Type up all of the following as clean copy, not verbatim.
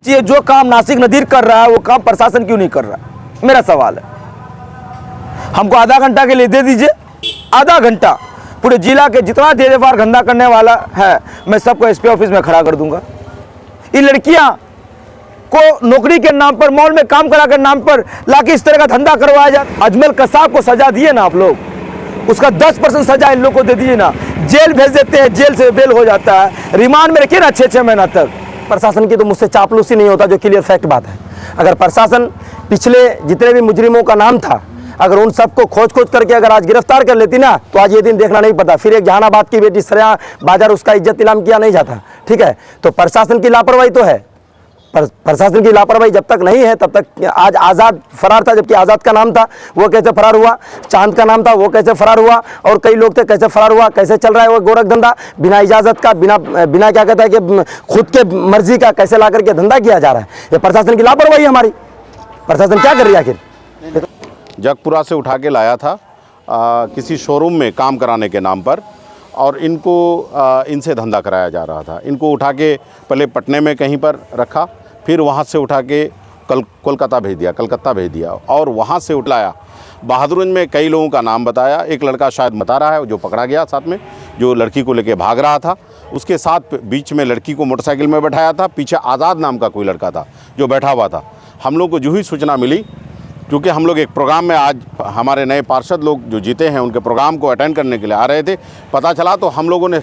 ये जो काम नासिक नदीर कर रहा है वो काम प्रशासन क्यों नहीं कर रहा, मेरा सवाल है। हमको आधा घंटा के लिए दे दीजिए, आधा घंटा, पूरे जिला के जितना देदेवार धंधा करने वाला है मैं सबको एसपी ऑफिस में खड़ा कर दूंगा। ये लड़कियां को नौकरी के नाम पर, मॉल में काम करा के नाम पर लाके इस तरह का धंधा करवाया जाए। अजमल कसाब को सजा दिए ना आप लोग, उसका 10% सजा इन लोग को दे दीजिए ना, जेल भेज देते हैं, जेल से बेल हो जाता है, रिमांड में रखिए ना 6-6 महीना तक। प्रशासन की तो मुझसे चापलूसी नहीं होता, जो क्लियर फैक्ट बात है। अगर प्रशासन पिछले जितने भी मुजरिमों का नाम था, अगर उन सबको खोज करके अगर आज गिरफ्तार कर लेती ना, तो आज ये दिन देखना नहीं पड़ता। फिर एक जहानाबाद की बेटी सरेआम बाजार उसका इज्जत नीलाम किया नहीं जाता, ठीक है। तो प्रशासन की लापरवाही तो है, प्रशासन की लापरवाही जब तक नहीं है तब तक। आज आज़ाद फरार था, जबकि आज़ाद का नाम था, वो कैसे फरार हुआ? चांद का नाम था, वो कैसे फरार हुआ? और कई लोग थे, कैसे फरार हुआ? कैसे चल रहा है वो गोरख धंधा बिना इजाज़त का, बिना क्या कहता है कि खुद के मर्जी का कैसे ला करके धंधा किया जा रहा है? ये प्रशासन की लापरवाही हमारी। प्रशासन क्या कर रही है आखिर? जगपुरा से उठा के लाया था किसी शोरूम में काम कराने के नाम पर, और इनको इनसे धंधा कराया जा रहा था। इनको उठा के पहले पटने में कहीं पर रखा, फिर वहाँ से उठा के कलकत्ता भेज दिया और वहाँ से उठलाया। बहादुरगंज में कई लोगों का नाम बताया, एक लड़का शायद बता रहा है जो पकड़ा गया साथ में, जो लड़की को लेके भाग रहा था। उसके साथ बीच में लड़की को मोटरसाइकिल में बैठाया था, पीछे आज़ाद नाम का कोई लड़का था जो बैठा हुआ था। हम लोग को जो ही सूचना मिली, क्योंकि हम लोग एक प्रोग्राम में, आज हमारे नए पार्षद लोग जो जीते हैं उनके प्रोग्राम को अटेंड करने के लिए आ रहे थे, पता चला तो हम लोगों ने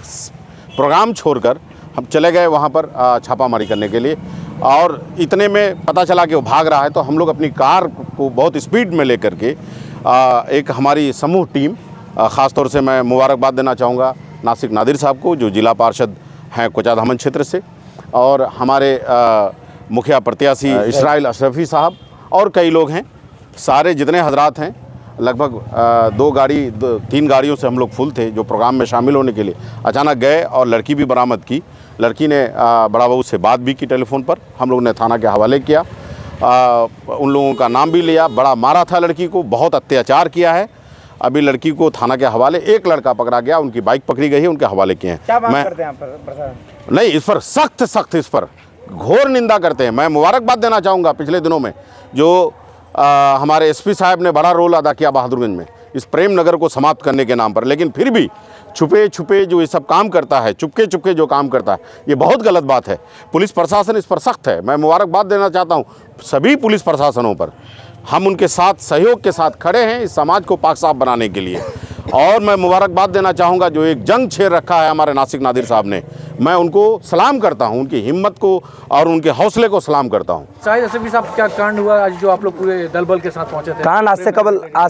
प्रोग्राम छोड़कर हम चले गए वहाँ पर छापामारी करने के लिए। और इतने में पता चला कि वो भाग रहा है, तो हम लोग अपनी कार को बहुत स्पीड में लेकर के एक हमारी समूह टीम, ख़ास तौर से मैं मुबारकबाद देना चाहूँगा नासिक नादिर साहब को, जो जिला पार्षद हैं कोचाधामन क्षेत्र से, और हमारे मुखिया प्रत्याशी इसराइल अशरफी साहब, और कई लोग हैं, सारे जितने हजरात हैं, लगभग 3 गाड़ियों से हम लोग फुल थे जो प्रोग्राम में शामिल होने के लिए अचानक गए, और लड़की भी बरामद की। लड़की ने बड़ा बहू से बात भी की टेलीफोन पर, हम लोग ने थाना के हवाले किया, उन लोगों का नाम भी लिया। बड़ा मारा था लड़की को, बहुत अत्याचार किया है। अभी लड़की को थाना के हवाले, एक लड़का पकड़ा गया, उनकी बाइक पकड़ी गई है, उनके हवाले किए हैं। क्या बात करते हैं आप? नहीं, इस पर सख्त इस पर घोर निंदा करते हैं। मैं मुबारकबाद देना चाहूँगा पिछले दिनों में जो हमारे एसपी साहब ने बड़ा रोल अदा किया बहादुरगंज में इस प्रेम नगर को समाप्त करने के नाम पर, लेकिन फिर भी छुपे जो ये सब काम करता है, चुपके जो काम करता है, ये बहुत गलत बात है। पुलिस प्रशासन इस पर सख्त है। मैं मुबारकबाद देना चाहता हूँ सभी पुलिस प्रशासनों पर। हम उनके साथ सहयोग के साथ खड़े हैं इस समाज को पाक साफ बनाने के लिए। और मैं मुबारकबाद देना चाहूँगा जो एक जंग छेड़ रखा है हमारे नासिक नादिर साहब ने, मैं उनको सलाम करता हूँ, उनकी हिम्मत को और उनके हौसले को सलाम करता हूँ। शाहिद असफी साहब, क्या कांड हुआ आज जो आप लोग पूरे दल बल के साथ पहुँचे थे? कांड आज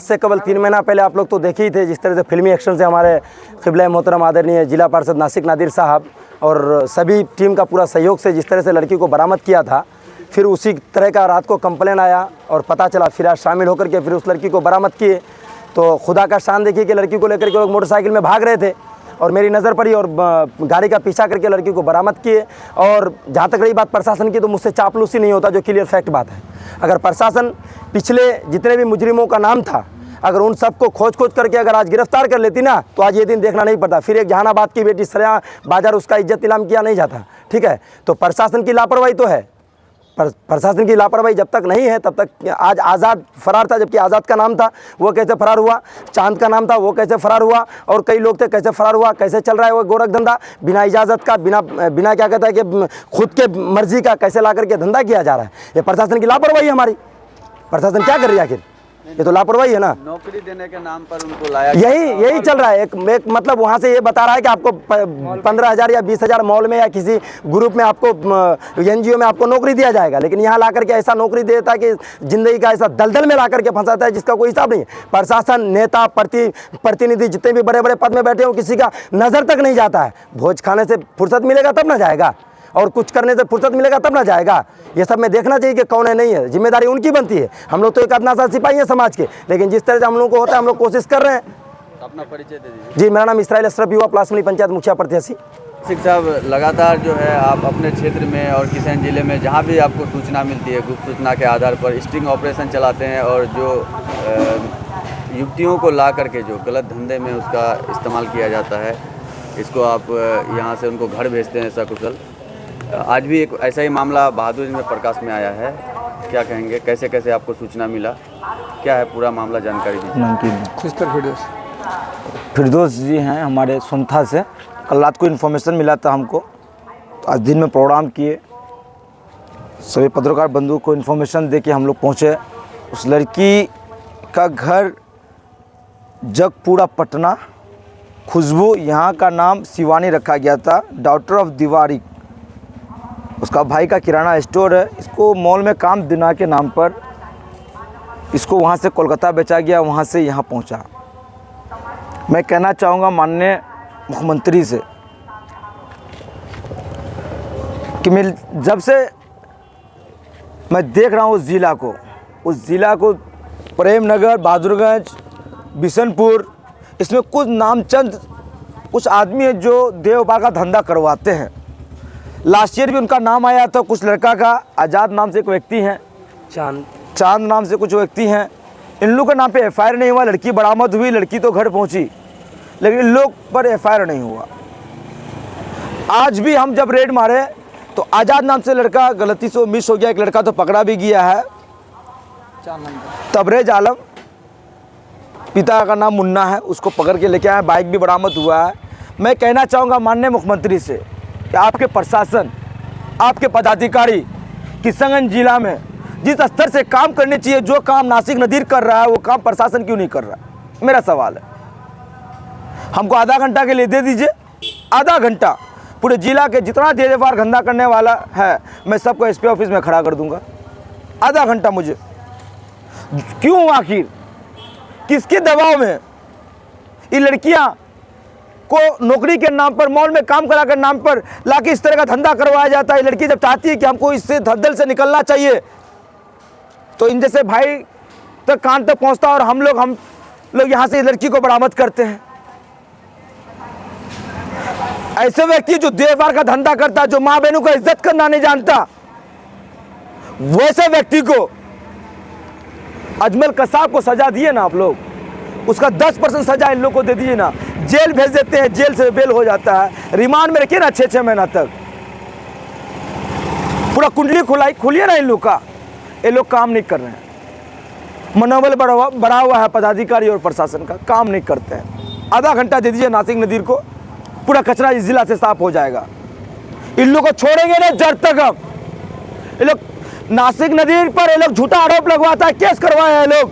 से कबल 3 महीना पहले आप लोग तो देखे ही थे, जिस तरह से फिल्मी एक्शन से हमारे क़िबला मोहतरम आदरणीय जिला पार्षद नासिक नादिर साहब और सभी टीम का पूरा सहयोग से जिस तरह से लड़की को बरामद किया था, फिर उसी तरह का रात को कंप्लेन आया और पता चला, फिर आज शामिल होकर के फिर उस लड़की को बरामद किए। तो खुदा का शान देखिए कि लड़की को लेकर के लोग मोटरसाइकिल में भाग रहे थे और मेरी नज़र पड़ी और गाड़ी का पीछा करके लड़की को बरामद किए। और जहाँ तक रही बात प्रशासन की, तो मुझसे चापलूसी नहीं होता, जो क्लियर फैक्ट बात है। अगर प्रशासन पिछले जितने भी मुजरिमों का नाम था, अगर उन सबको खोज करके अगर आज गिरफ्तार कर लेती ना, तो आज ये दिन देखना नहीं पड़ता। फिर एक जहानाबाद की बेटी सरेआम बाजार उसका इज्जत नीलाम किया नहीं जाता, ठीक है। तो प्रशासन की लापरवाही तो है। प्रशासन की लापरवाही जब तक नहीं है तब तक। आज आज़ाद फरार था, जबकि आज़ाद का नाम था, वो कैसे फरार हुआ? चांद का नाम था, वो कैसे फरार हुआ? और कई लोग थे, कैसे फरार हुआ? कैसे चल रहा है वो गोरख धंधा बिना इजाज़त का, बिना क्या कहता है कि खुद के मर्जी का कैसे ला करके धंधा किया जा रहा है? ये प्रशासन की लापरवाही हमारी। प्रशासन क्या कर रही है आखिर? ये तो लापरवाही है ना। नौकरी देने के नाम पर उनको लाया, यही चल रहा है। एक मतलब वहाँ से ये बता रहा है कि आपको 15,000 या 20,000 मॉल में या किसी ग्रुप में, आपको NGO में आपको नौकरी दिया जाएगा, लेकिन यहाँ ला करके ऐसा नौकरी देता है कि जिंदगी का ऐसा दलदल में ला करके फंसाता है जिसका कोई हिसाब नहीं है। प्रशासन, नेता, प्रतिनिधि जितने भी बड़े बड़े पद में बैठे हो, किसी का नज़र तक नहीं जाता है। भोज खाने से फुर्सत मिलेगा तब ना जाएगा, और कुछ करने से फुर्सत मिलेगा तब ना जाएगा। ये सब में देखना चाहिए कि कौन है, नहीं है, जिम्मेदारी उनकी बनती है। हम लोग तो एक आधना सा सिपाही हैं समाज के, लेकिन जिस तरह से हम लोग को होता है, हम लोग कोशिश कर रहे हैं। अपना परिचय दे दीजिए। जी, मेरा नाम इसराइल अशरफ, युवा प्लासमनी पंचायत मुखिया प्रत्याशी। सिख साहब, लगातार जो है आप अपने क्षेत्र में और किसान जिले में जहाँ भी आपको सूचना मिलती है, गुप्त सूचना के आधार पर स्टिंग ऑपरेशन चलाते हैं, और जो युवतियों को ला करके जो गलत धंधे में उसका इस्तेमाल किया जाता है, इसको आप यहाँ से उनको घर भेजते हैं सकुशल। आज भी एक ऐसा ही मामला बहादुरगंज में प्रकाश में आया है, क्या कहेंगे, कैसे कैसे आपको सूचना मिला, क्या है पूरा मामला, जानकारी दीजिए। फिरदौस जी हैं हमारे सुनथा से। कल रात को इन्फॉर्मेशन मिला था हमको, तो आज दिन में प्रोग्राम किए, सभी पत्रकार बंधु को इन्फॉर्मेशन दे के हम लोग पहुँचे। उस लड़की का घर जगपुरा पटना, खुशबू, यहाँ का नाम शिवानी रखा गया था, डॉटर ऑफ दीवारी। उसका भाई का किराना स्टोर है। इसको मॉल में काम दिना के नाम पर इसको वहाँ से कोलकाता बेचा गया, वहाँ से यहाँ पहुँचा। मैं कहना चाहूँगा माननीय मुख्यमंत्री से कि जब से मैं देख रहा हूँ उस ज़िला को प्रेमनगर, बहादुरगंज, बिशनपुर, इसमें कुछ नामचंद कुछ आदमी है जो देह व्यापार का धंधा करवाते हैं। लास्ट ईयर भी उनका नाम आया था, कुछ लड़का का, आज़ाद नाम से एक व्यक्ति हैं, चांद नाम से कुछ व्यक्ति हैं। इन लोगों के नाम पे एफआईआर नहीं हुआ। लड़की बरामद हुई, लड़की तो घर पहुंची, लेकिन इन लोग पर एफआईआर नहीं हुआ। आज भी हम जब रेड मारे तो आज़ाद नाम से लड़का गलती से मिस हो गया, एक लड़का तो पकड़ा भी गया है, तबरेज आलम, पिता का नाम मुन्ना है, उसको पकड़ के लेके आए, बाइक भी बरामद हुआ है। मैं कहना चाहूँगा माननीय मुख्यमंत्री से कि आपके प्रशासन, आपके पदाधिकारी किशनगंज जिला में जिस स्तर से काम करने चाहिए, जो काम नासिक नदीर कर रहा है वो काम प्रशासन क्यों नहीं कर रहा, मेरा सवाल है। हमको आधा घंटा के लिए दे दीजिए, आधा घंटा, पूरे जिला के जितना देदेवार धंधा करने वाला है मैं सबको एसपी ऑफिस में खड़ा कर दूंगा। आधा घंटा मुझे क्यों, आखिर किसके दबाव में ये लड़कियां को नौकरी के नाम पर, मॉल में काम करा के नाम पर लाके इस तरह का धंधा करवाया जाता है। लड़की जब चाहती है कि हमको इससे धद्दल से निकलना चाहिए तो इन जैसे भाई तक कान तक पहुंचता है और हम लोग यहाँ से इस लड़की को बरामद करते हैं। ऐसे व्यक्ति जो देववार का धंधा करता, जो माँ बहनों का इज्जत करना नहीं जानता, वैसे व्यक्ति को अजमल कसाब को सजा दिए ना आप लोग, उसका 10% सजा इन लोग को दे दीजिए ना, जेल भेज देते हैं, जेल से बेल हो जाता है, रिमांड में रखिए ना 6-6 महीना तक, पूरा कुंडली खुलिए ना इन लोग का। ये लोग काम नहीं कर रहे हैं, मनोबल बढ़ा हुआ है पदाधिकारी और प्रशासन का, काम नहीं करते हैं। आधा घंटा दे दीजिए नासिक नदीर को, पूरा कचरा इस जिला से साफ हो जाएगा। इन लोग को छोड़ेंगे ना जड़ तक। अब ये लोग नासिक नदीर पर ये लोग झूठा आरोप लगवाता है, केस करवाए हैं लोग।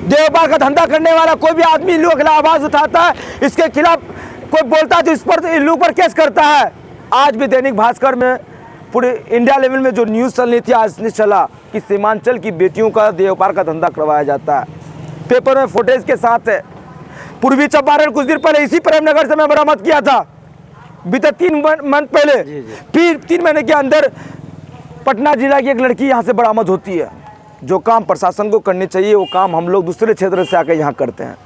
देवपाल का धंधा करने वाला कोई भी आदमी इन लोगों के खिलाफ आवाज उठाता है, इसके खिलाफ कोई बोलता है तो इस पर इन लोगों पर केस करता है। आज भी दैनिक भास्कर में पूरे इंडिया लेवल में जो न्यूज़ चल रही थी, आज ने चला कि सीमांचल की बेटियों का देवपाल का धंधा करवाया जाता है, पेपर में फुटेज के साथ है। पूर्वी चंपारण कुछ दिन पहले इसी प्रेमनगर से मैं बरामद किया था, बीते 3 मंथ पहले। फिर 3 महीने के अंदर पटना जिला की एक लड़की यहाँ से बरामद होती है। जो काम प्रशासन को करनी चाहिए वो काम हम लोग दूसरे क्षेत्र से आकर यहाँ करते हैं।